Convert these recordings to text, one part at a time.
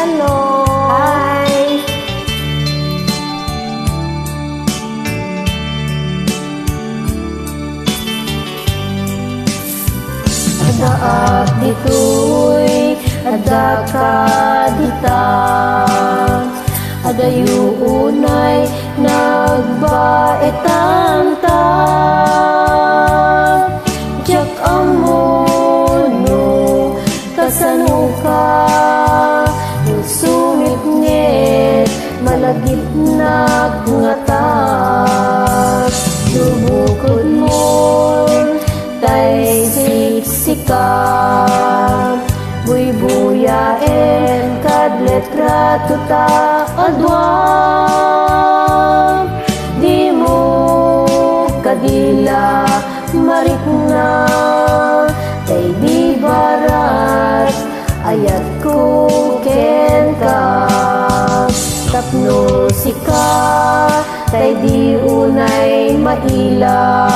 Hello! Hi! Adaak dito'y ada ka dita, adayu unay nagbaetan ta. Jak amono kasano ka, sumit ngit malagip na ngata. Lubukod mo tay siksikan, buy-buyaen kad letra tuta adwa. Di mo kadila marikna, tay di barat ayat ko ken ka. Tapno sika tay di unay maila,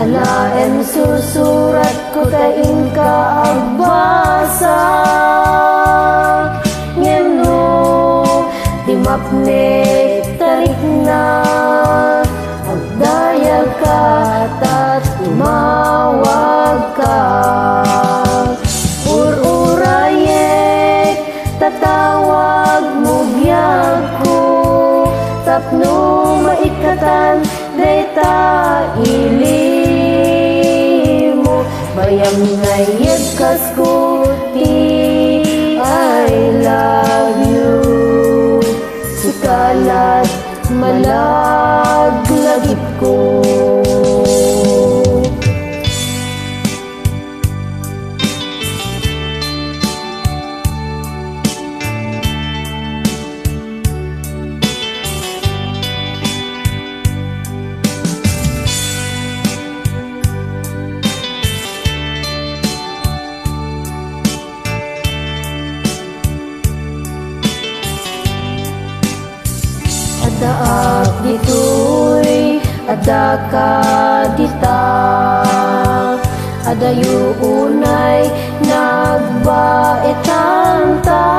alaen susurat ko kain ka agbasa. Ngeno timapne tarik na, agdayag ka tat tumawag ka. Ururayek tatawag mo biyag ko, tapno maikatan dayta ilimo. Bayang ngayag kaskuti, I love you. Sikalat malaglagip ko. Adaak dito'y ada ka dita, adayu unay nagbaetan ta.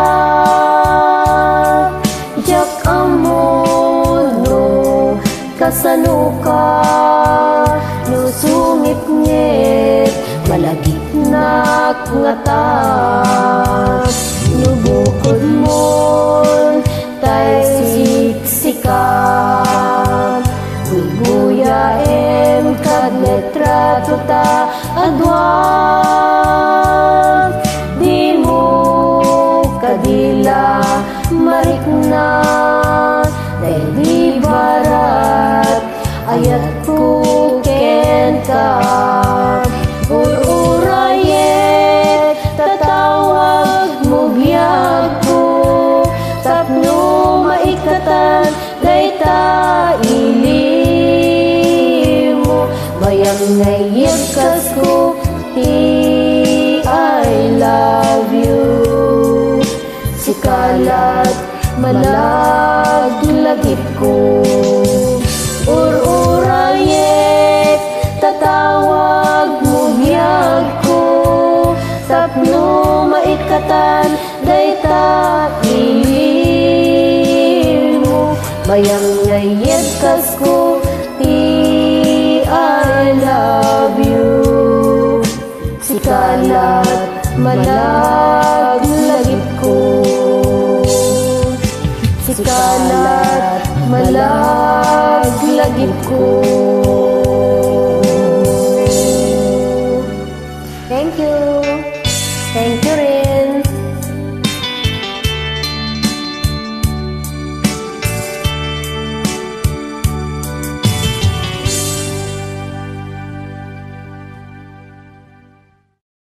Jak amono kasano ka, no sumit ngit malagip na ngata. Nubukod mo tay siksikan, buy-buyaen kad letra tuta adwa. Di mo kadila marikna, tay di barat ayat ko ken ka. Ururayek tatawag mo biyag ko, tapno maikatan dayta ilimo. Bayang ngayag kaskuti, I love you. Sikalat malaglagip ko. Ururayek tatawag mo biyag ko, tapno maikatan dayta ilimo. Bayang ngayag kaskuti, I love you. Sikalat malaglagip ko. Sikalat malaglagip ko. Thank you. Thank you.